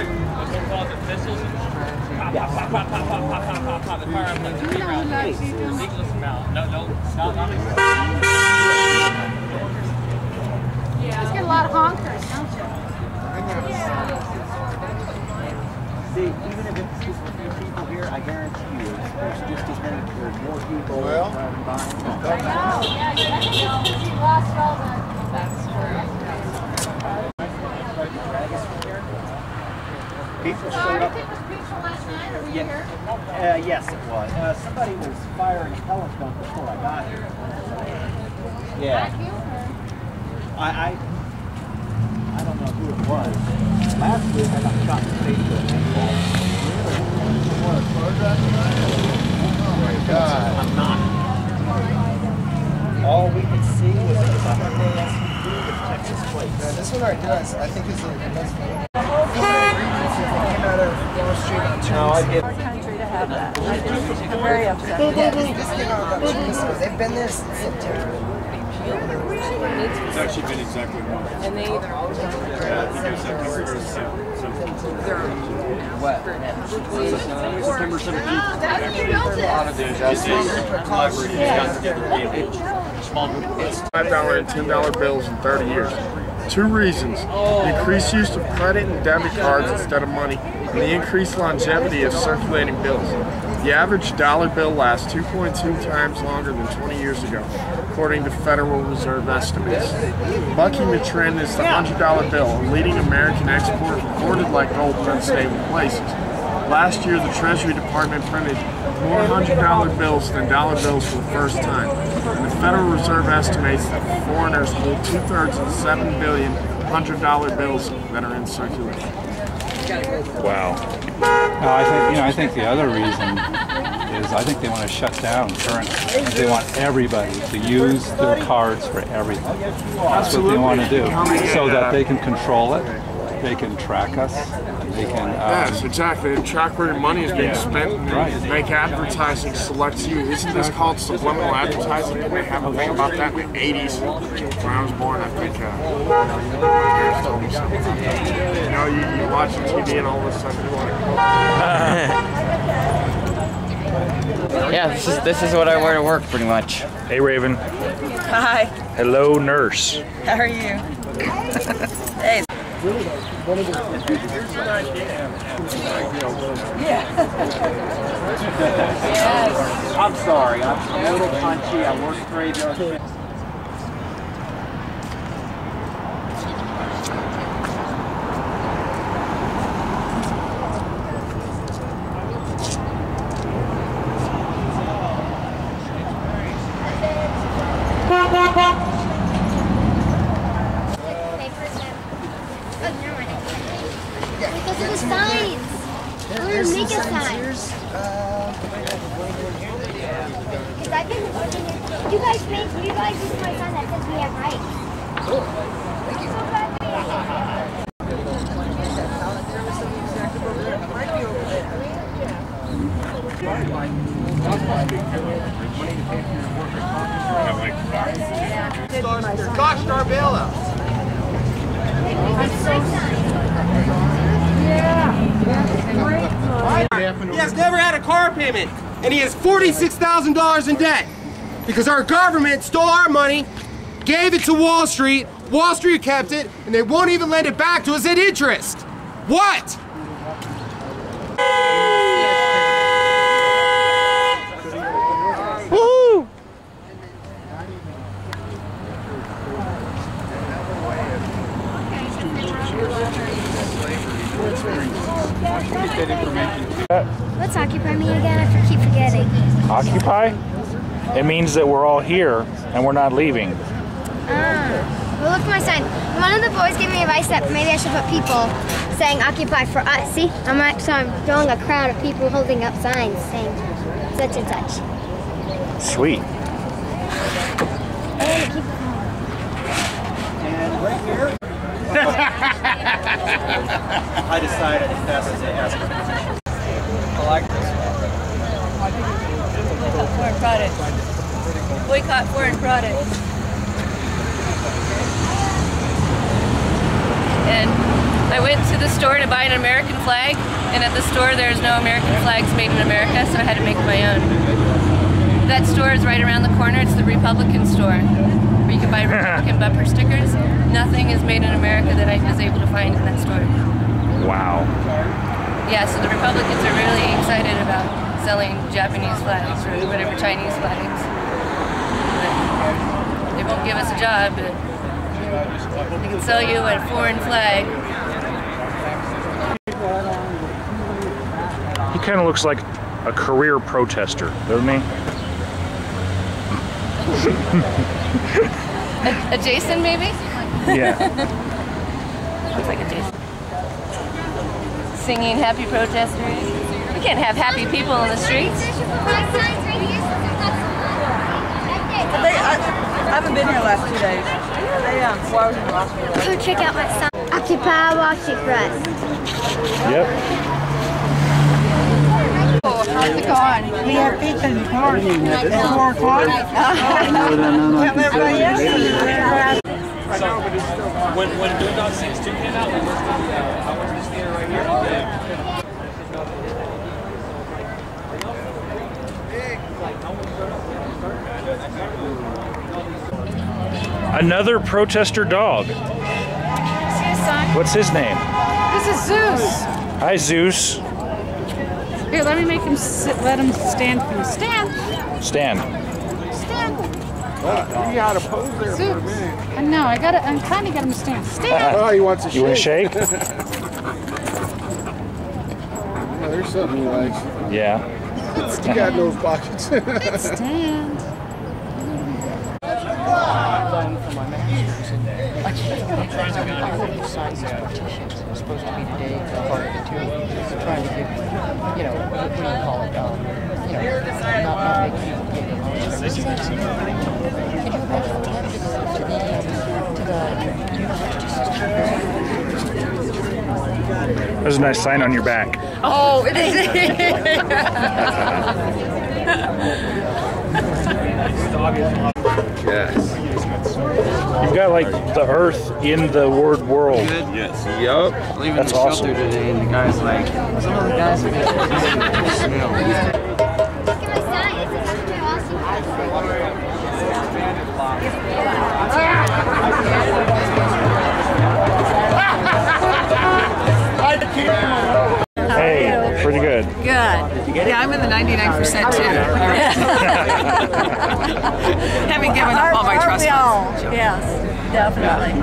called the pistols. Pop, pop, pop, pop, pop, pop, pop, pop, pop. The firearm like 3 rounds. Ridiculous amount. No, not You just get a lot of honkers, don't you? See, even if it's just a few people here, I guarantee you there's just as many or more people driving by. I know, yeah, I think it's because you lost all the... That's true. People showed up. It was peaceful last night, or were you here? Yes, it was. Somebody was firing pellets gun before I got here. Yeah. I don't know who it was. Last week I got shot in the face with a paintball. Oh my God. I'm not. All we could see was a Hyundai SUV with Texas plates. Yeah, this one right here, I think is the best one. The whole Regency came out of Wall Street on Tuesday. No, I did. Our country to have that. I'm very upset. Yeah, this thing on about Tuesday. They've been there since September. It's actually been exactly 1 month. And they either always I think it was September 5$ and $10 bills in 30 years. 2 reasons: the increased use of credit and debit cards instead of money, and the increased longevity of circulating bills. The average dollar bill lasts 2.2 times longer than 20 years ago, according to Federal Reserve estimates. Bucking the trend is the $100 bill, a leading American export recorded like gold in unstable places. Last year, the Treasury Department printed more $100 bills than dollar bills for the first time. And the Federal Reserve estimates that foreigners hold 2/3 of the 7 billion $100 bills that are in circulation. Wow. I think the other reason is I think they want to shut down currency. They want everybody to use their cards for everything. That's what they want to do, so that they can control it, they can track us, they can... yes, exactly. And track where your money is being spent and make advertising select you. Isn't this called subliminal advertising? Didn't they have a thing about that in the 80s? When I was born, I think my parents told me something about that. You know, you watch TV and all of a sudden you want to Yeah, this is what I wear to work pretty much. Hey, Raven. Hi. Hello, nurse. How are you? Hey. Yes. I'm sorry, I'm a little punchy. I work graveyard shift. Because of the signs. We're going to make a sign. Because I've been looking at... You guys use my sign that says we have rights. Cool. Thank you. Gosh darn bailout. He has never had a car payment, and he has $46,000 in debt because our government stole our money, gave it to Wall Street, Wall Street kept it, and they won't even lend it back to us at interest. What? Woo! What's Occupy me again? I keep forgetting. Occupy? It means that we're all here and we're not leaving. Well, look at my sign. One of the boys gave me advice that maybe I should put people saying Occupy for us. See? I'm drawing a crowd of people holding up signs saying such and such. Sweet. And right here, I decided it's best to ask for permission. I like this one. Boycott foreign products. Boycott foreign products. And I went to the store to buy an American flag, and at the store there's no American flags made in America, so I had to make my own. That store is right around the corner. It's the Republican store, where you can buy Republican bumper stickers. Nothing is made in America that I was able to find in that store. Wow. Yeah, so the Republicans are really excited about selling Japanese flags or whatever, Chinese flags. But they won't give us a job, but they can sell you a foreign flag. He kind of looks like a career protester, doesn't he? A Jason, maybe? Yeah. Looks like a Jason. Singing happy protesters. We can't have happy people in the streets. I haven't been here the last 2 days. Well, I was in the hospital. Go check out my sign. Occupy Wall Street for us. Yep. How's it going? We have pizza in the car. At 4 o'clock. So, when Boondock Saints 2 came out, I went to this theater right here. Another protester dog. What's his name? This is Zeus. Hi, Zeus. Here, let me make him sit, let him stand for you. Stand. Stand. Stand. You gotta pose there for a minute. I know, I'm trying to get him to stand. Stand. Oh, he wants to shake. You want to shake? Yeah, there's something he likes. Yeah. You got those pockets. Stand. It's supposed to be today, part of the two. Trying to give, you know, what do you call it? Not make people pay the loans. Can you imagine There's a nice sign on your back. Oh, it is. Yes. You've got like the earth in the word world. Yes. Yup. Leaving That's the awesome. shelter today, and the guy's like, some of the guys have been smell. Look at my sign. It says Occupy Wall Street Hey, pretty good. Good. Yeah, I'm in the 99% too. Haven't given up all my trust funds. Yes, definitely.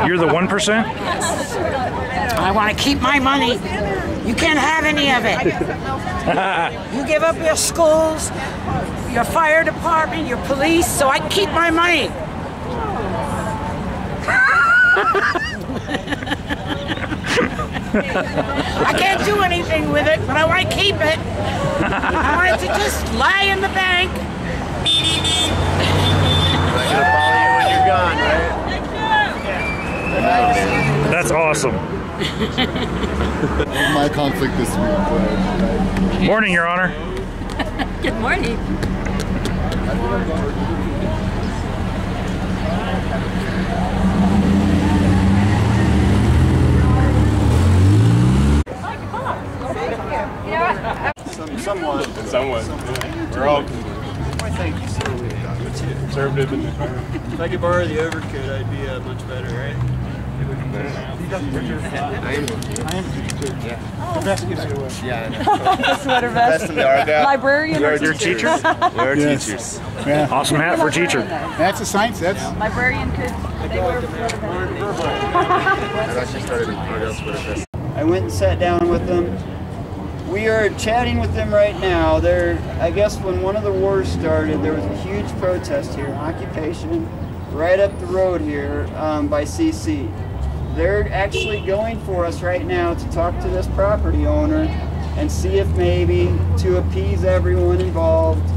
You're the 1%? I want to keep my money. You can't have any of it. You give up your schools, your fire department, your police, so I keep my money. I can't do anything with it, but I want to keep it. I want it to just lie in the bank. I'm gonna follow you when you're gone, right? That's awesome. My conflict this week. Morning, Your Honor. Good morning. Somewhat. We're all Thank you, sir. conservative in the If I could borrow the overcoat, I'd be much better, right? I am too. Yeah. The best gives you away. Yeah, I know. Sweater Best vest. in the art out. Librarian. You're a teacher? We're Yes. teachers. Yeah. Awesome hat for a teacher. That's a science. That's Librarian could. They wear sweater vests. I went and sat down with them. We are chatting with them right now. I guess when one of the wars started, there was a huge protest here, occupation, right up the road here by CC. They're actually going for us right now to talk to this property owner and see if maybe to appease everyone involved,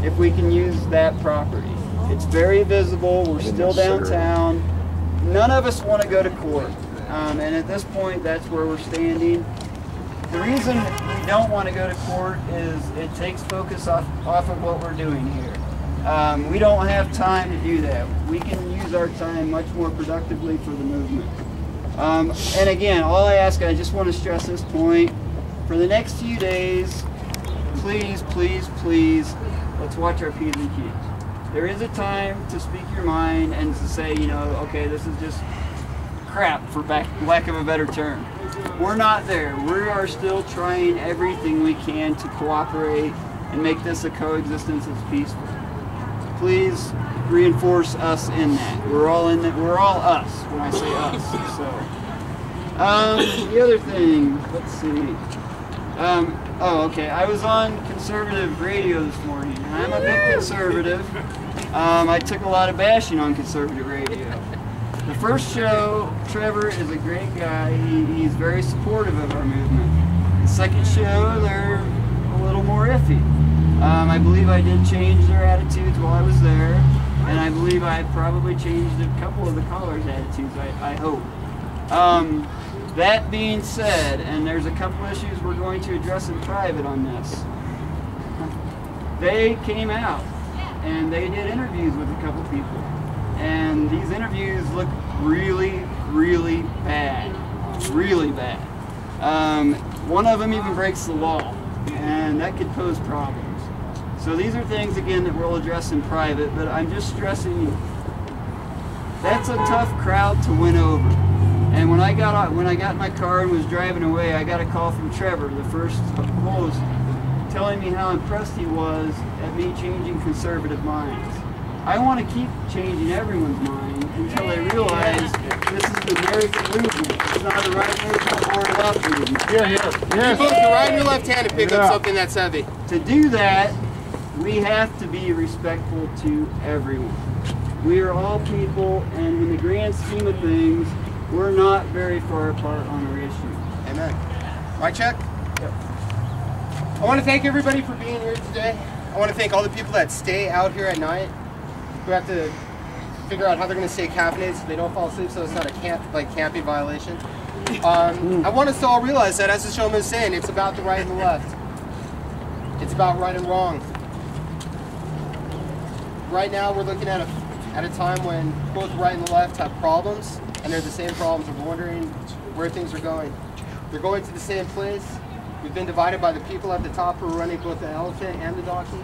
if we can use that property. It's very visible. We're still downtown. None of us want to go to court. And at this point, that's where we're standing. The reason we don't want to go to court is it takes focus off of what we're doing here. We don't have time to do that. We can use our time much more productively for the movement. And again, all I ask, I just want to stress this point, for the next few days, please, please, please, let's watch our P's and Q's. There is a time to speak your mind and to say, you know, okay, this is just crap, for lack of a better term. We're not there. We are still trying everything we can to cooperate and make this a coexistence that's peaceful. Please reinforce us in that. We're all in that. We're all us when I say us. So, the other thing, let's see. Oh, okay. I was on conservative radio this morning, and I'm a big conservative. I took a lot of bashing on conservative radio. The first show, Trevor is a great guy. He's very supportive of our movement. The second show, they're a little more iffy. I believe I did change their attitudes while I was there, and I believe I probably changed a couple of the callers' attitudes, I hope. That being said, and there's a couple issues we're going to address in private on this, they came out and they did interviews with a couple people, and these interviews look really, really bad. Really bad. One of them even breaks the law, and that could pose problems. So these are things, again, that we'll address in private, but I'm just stressing, that's a tough crowd to win over. And when I got in my car and was driving away, I got a call from Trevor, the first host, telling me how impressed he was at me changing conservative minds. I want to keep changing everyone's mind until they realize this is the American movement. It's not a right movement or a left movement. Here. You both your right and your left hand to pick up something that's heavy. To do that, we have to be respectful to everyone. We are all people, and in the grand scheme of things, we're not very far apart on our issue. Amen. Mic check? Yep. I want to thank everybody for being here today. I want to thank all the people that stay out here at night, who have to figure out how they're going to stay caffeinated so they don't fall asleep, so it's not a camping violation. I want us to all realize that, as the showman is saying, it's about the right and the left. It's about right and wrong. Right now, we're looking at a time when both right and the left have problems, and they're the same problems. We're wondering where things are going. They're going to the same place. We've been divided by the people at the top who are running both the elephant and the donkey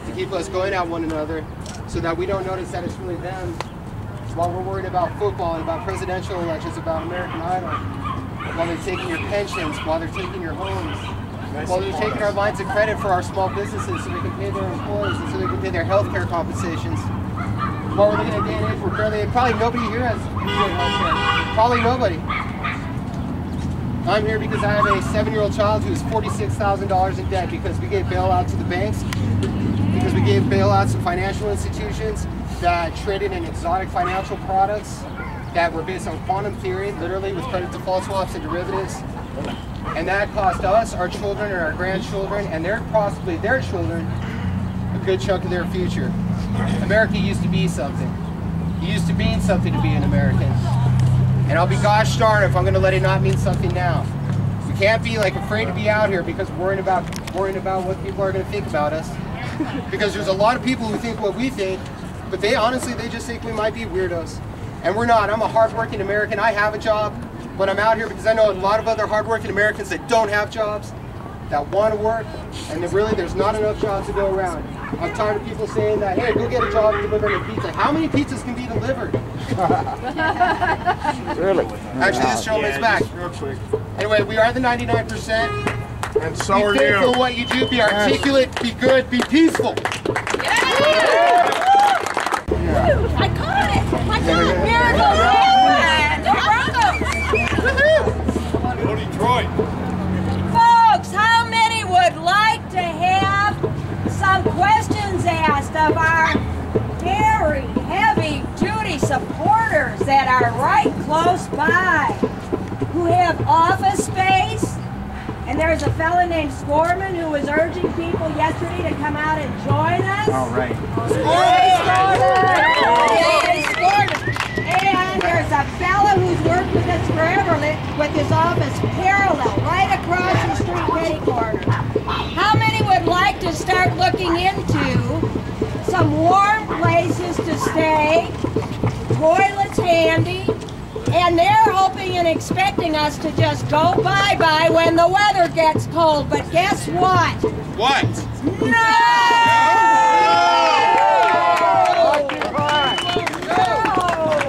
to keep us going at one another so that we don't notice that it's really them while we're worried about football and about presidential elections, about American Idol, while they're taking your pensions, while they're taking your homes, while they're taking our lines of credit for our small businesses so they can pay their employees and so they can pay their health care compensations. While we're looking at a day and age where probably nobody here has good health care. Probably nobody. I'm here because I have a 7-year-old child who is $46,000 in debt because we gave bailouts to the banks, because we gave bailouts to financial institutions that traded in exotic financial products that were based on quantum theory, literally with credit default swaps and derivatives. And that cost us, our children, and our grandchildren, and possibly their children, a good chunk of their future. America used to be something. It used to mean something to be an American. And I'll be gosh darn if I'm going to let it not mean something now. We can't be afraid to be out here because we're worrying about what people are going to think about us. Because there's a lot of people who think what we think, but they just think we might be weirdos. And we're not. I'm a hardworking American. I have a job, but I'm out here because I know a lot of other hardworking Americans that don't have jobs, that want to work, and there's not enough jobs to go around. I'm tired of people saying that, hey, go get a job delivering a pizza. How many pizzas can be delivered? Really? Actually, this showman's back. Real quick. Anyway, we are the 99%. And so are you. Be faithful in what you do, be articulate, be good, be peaceful. I caught it! I got it! Miracle! Go Detroit. Folks, how many would like to have some questions asked of our very heavy-duty supporters that are right close by, who have office space? And there's a fella named Scorman who was urging people yesterday to come out and join us. All right. And there's a fella who's worked with us forever with his office parallel, right across the street, Petty Corner. How many would like to start looking into some to stay, toilets handy, and they're hoping and expecting us to just go bye-bye when the weather gets cold. But guess what? What? No!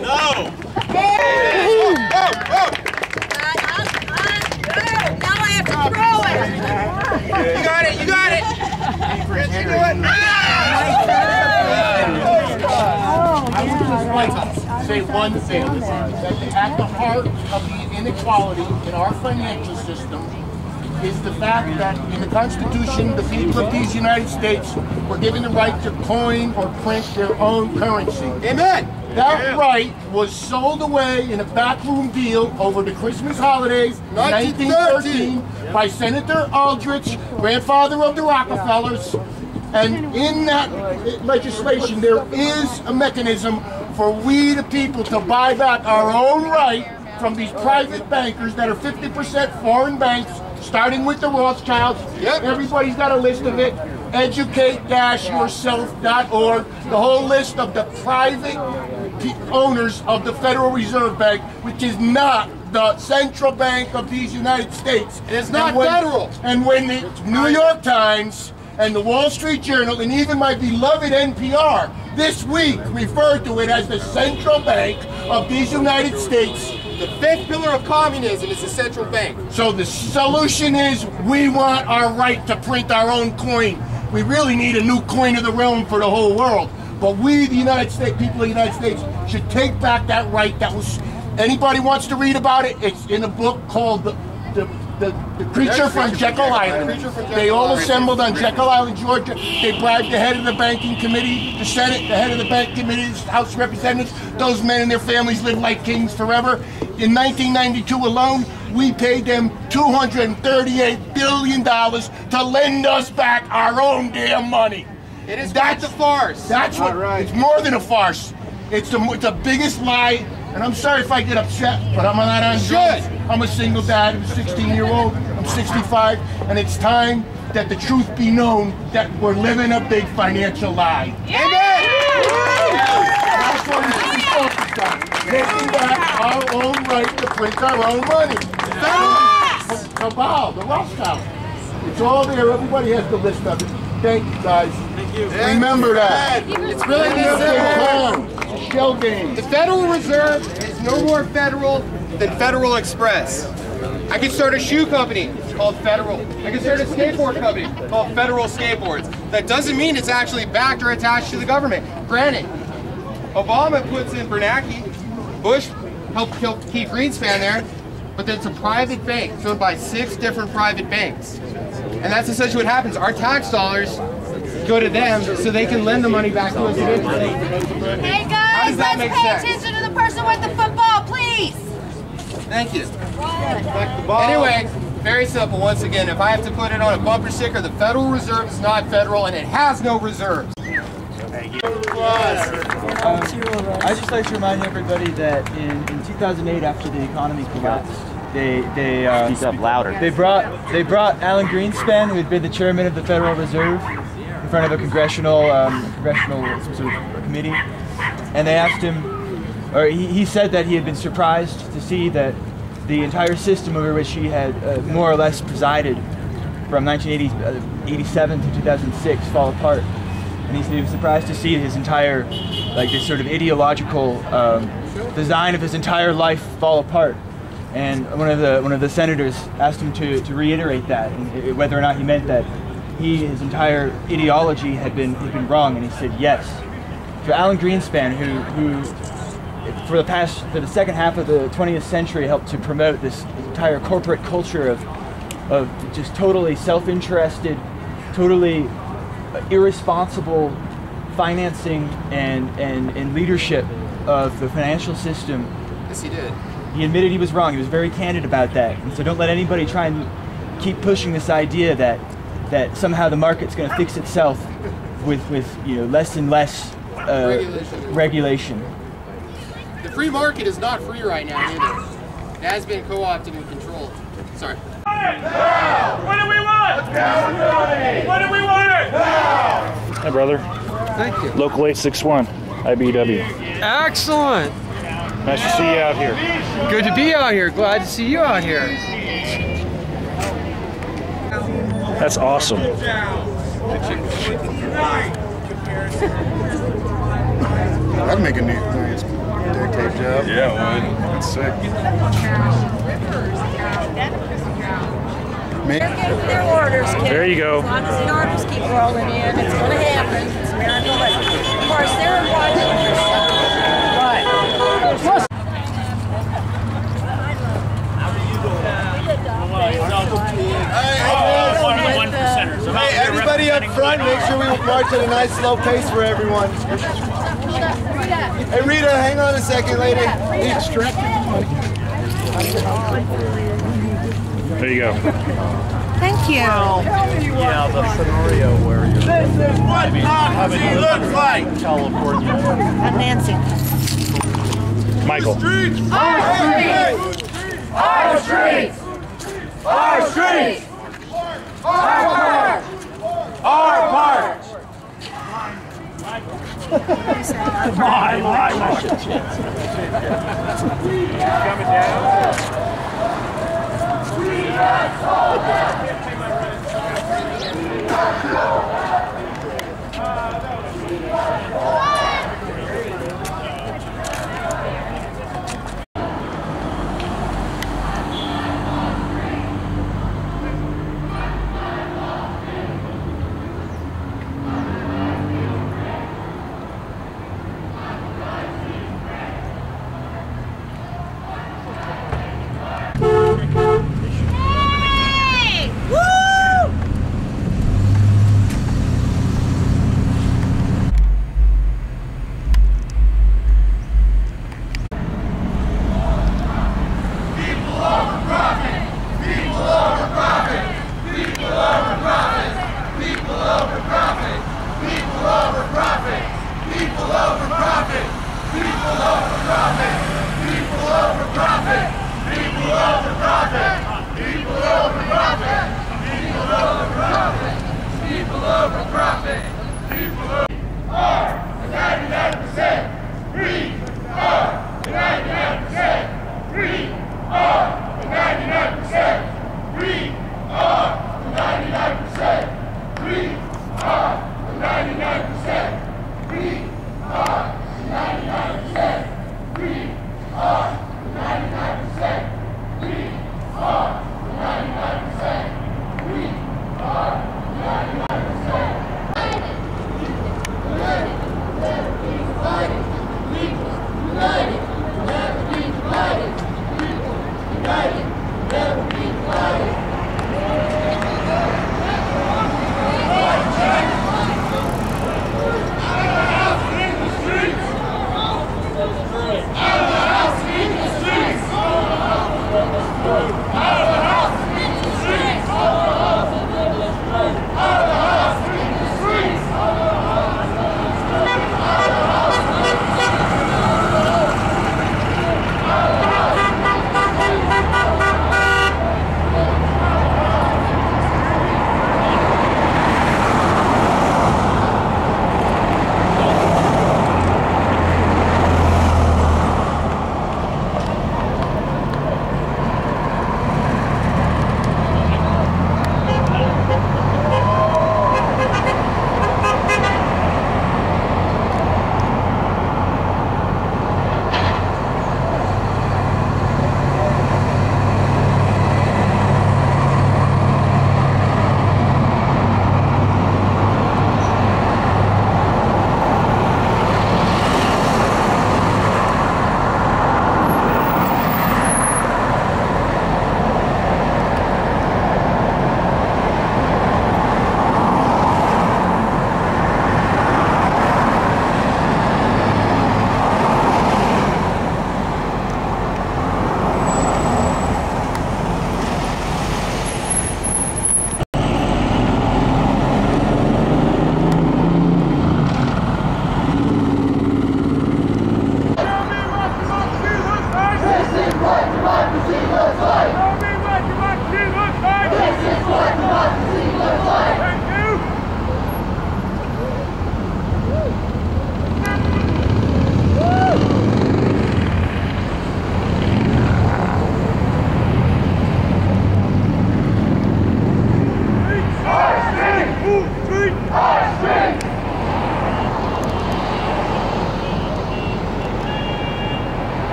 No! Now I have to throw it! You got it, you got it! Say one thing, that at the heart of the inequality in our financial system is the fact that in the Constitution, the people of these United States were given the right to coin or print their own currency. Amen! That right was sold away in a backroom deal over the Christmas holidays in 1913 by Senator Aldrich, grandfather of the Rockefellers. And in that legislation, there is a mechanism for we, the people, to buy back our own right from these private bankers that are 50% foreign banks, starting with the Rothschilds. Yep. Everybody's got a list of it. Educate-yourself.org. The whole list of the private owners of the Federal Reserve Bank, which is not the central bank of these United States. It is not federal. And when the New York Times and the Wall Street Journal and even my beloved NPR this week referred to it as the central bank of these United States. The fifth pillar of communism is the central bank. So the solution is we want our right to print our own coin. We really need a new coin of the realm for the whole world. But we, the United States, people of the United States, should take back that right that was... Anybody wants to read about it? It's in a book called The Creature from Jekyll Island. They all assembled on Jekyll Island, Georgia. They bribed the head of the banking committee, the Senate, the head of the bank committee, the House of Representatives. Those men and their families live like kings forever. In 1992 alone, we paid them $238 billion to lend us back our own damn money. It is not a farce. That's what. It's more than a farce. It's the biggest lie. And I'm sorry if I get upset, but I'm not on drugs. I'm a single dad. I'm a 16-year-old. I'm 65, and it's time that the truth be known that we're living a big financial lie. Amen. That's what we should be focused on. Taking back our own right to print our own money. Cabal, the Rothschild. It's all there. Everybody has the list of it. Thank you, guys. Thank you. Remember that. It's really simple. Shell game. The Federal Reserve is no more federal than Federal Express. I could start a shoe company called Federal. I could start a skateboard company called Federal Skateboards. That doesn't mean it's actually backed or attached to the government. Granted, Obama puts in Bernanke, Bush helped kill Keith Greenspan there, but it's a private bank, owned by 6 different private banks. And that's essentially what happens. Our tax dollars go to them so they can lend the money back to us. Hey guys, let's pay attention to the person with the football, please. Thank you. Anyway, very simple. Once again, if I have to put it on a bumper sticker, the Federal Reserve is not federal and it has no reserves. Thank you. I'd just like to remind everybody that in 2008, after the economy collapsed, they brought Alan Greenspan, who had been the chairman of the Federal Reserve, in front of a congressional sort of committee, and they asked him, or he said that he had been surprised to see that the entire system over which he had more or less presided from 1987 to 2006 fall apart. And he was surprised to see his entire, like this sort of ideological design of his entire life fall apart. And one of the senators asked him to reiterate that, and whether or not he meant that his entire ideology had been wrong, and he said yes. To Alan Greenspan, who for the second half of the 20th century helped to promote this entire corporate culture of just totally self-interested, totally irresponsible financing and leadership of the financial system. Yes, he did. He admitted he was wrong. He was very candid about that. And so don't let anybody try and keep pushing this idea that somehow the market's going to fix itself with less and less regulation. The free market is not free right now either. It has been co-opted and controlled. Sorry. Now! What do we want? What do we want? Now! Hi, brother. Thank you. Local 861. Hi, BW. Excellent. Nice to see you out here. Good to be out here. Glad to see you out here. That's awesome. I'd make a neat nice duct tape job. Yeah, it would. That's sick. They're getting their orders, kids. There you go. As long as the orders keep rolling in, it's going to happen. It's a miracle. But of course, they're watching their stuff. Hey, everybody up front, make sure we march at a nice slow pace for everyone. Hey, Rita, hang on a second, lady. There you go. Thank you. Yeah, the scenario where you're... This is what democracy looks like! California. I'm Nancy. Michael. Our streets! Our streets! Our streets! Our park! Our park! Coming down.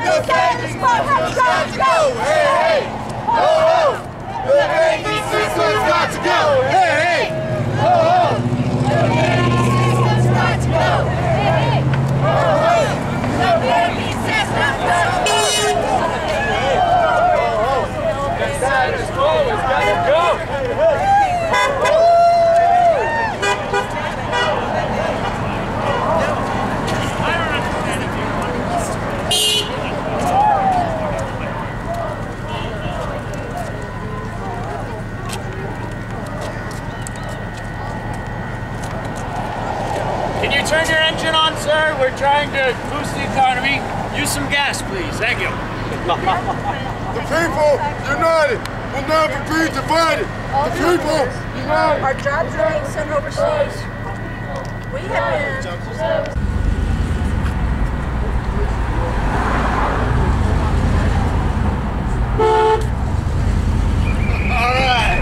The status quo has got to go. Hey, hey. Ho, ho. The banking system's got to go. Hey, hey. Ho, ho. The banking system's got to go. Hey, hey. Ho, ho. The banking system's got to go. The status quo has got to go. Hey, hey. Can you turn your engine on, sir? We're trying to boost the economy. Use some gas, please. Thank you. The people united will never be divided. The people united. Our jobs are being sent overseas. We have been. All right.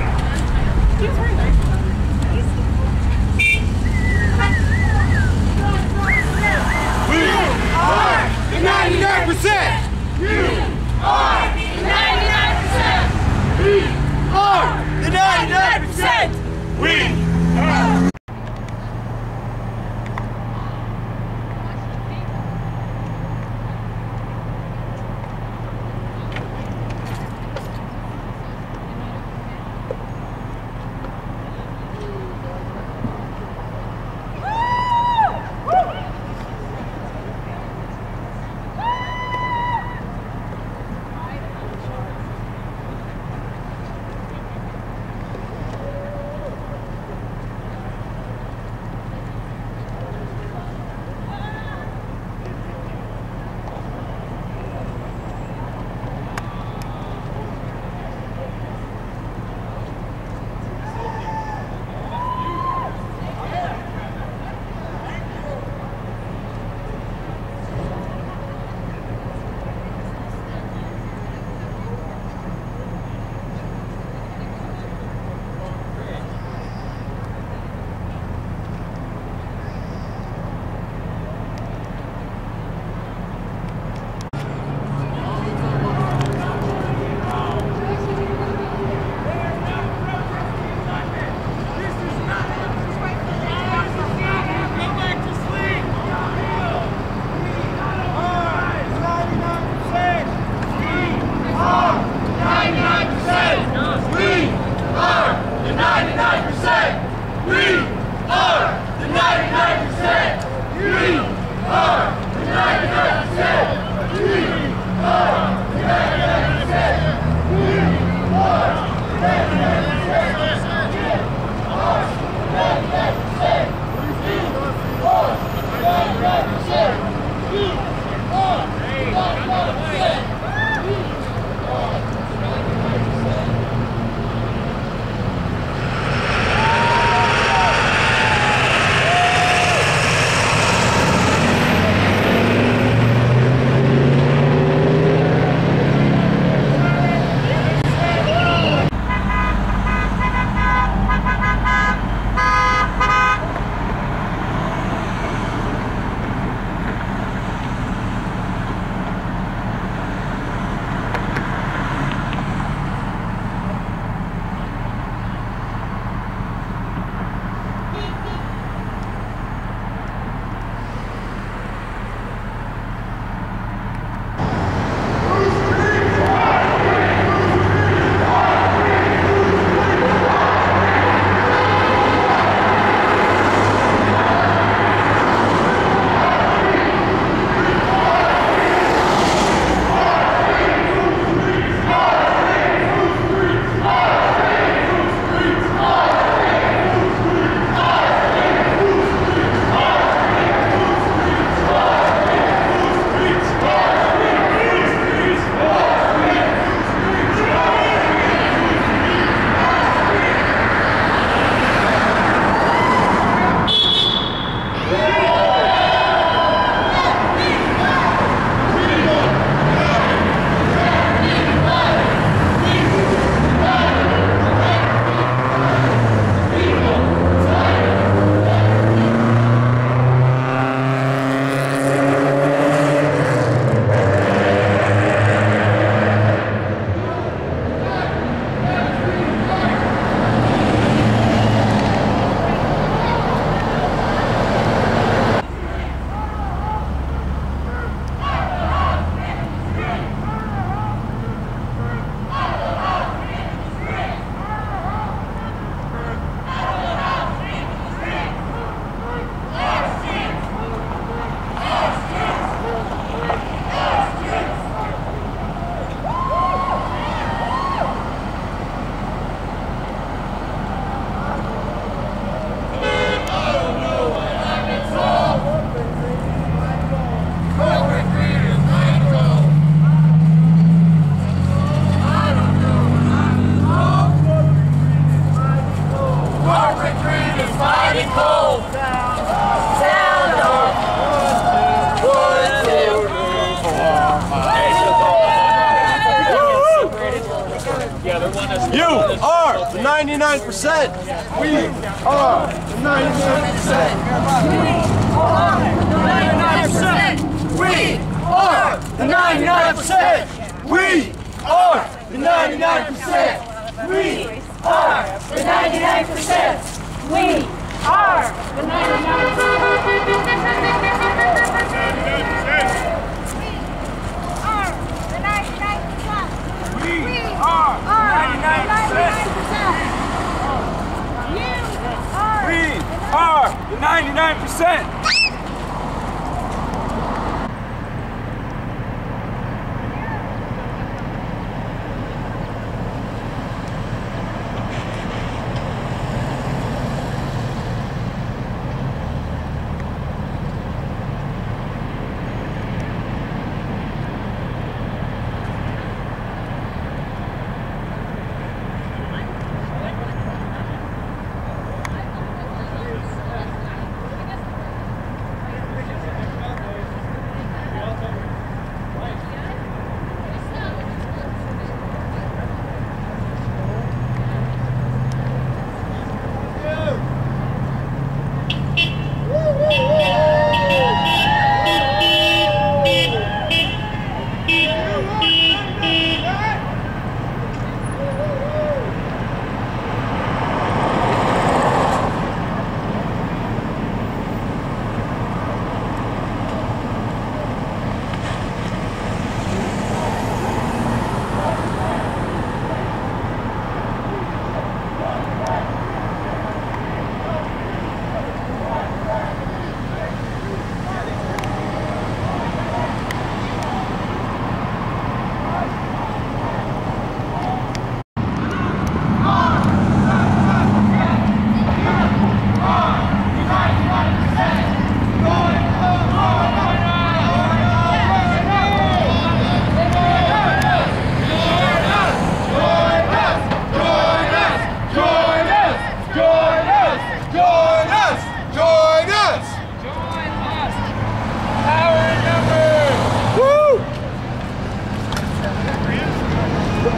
We are the 99%. You are the 99%. We are the 99%. We are. You are the 99%. We are the 99%. We are the 99%. We are the 99%. We are the 99%. We are the 99%.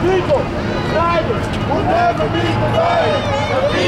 People, united, will never be divided.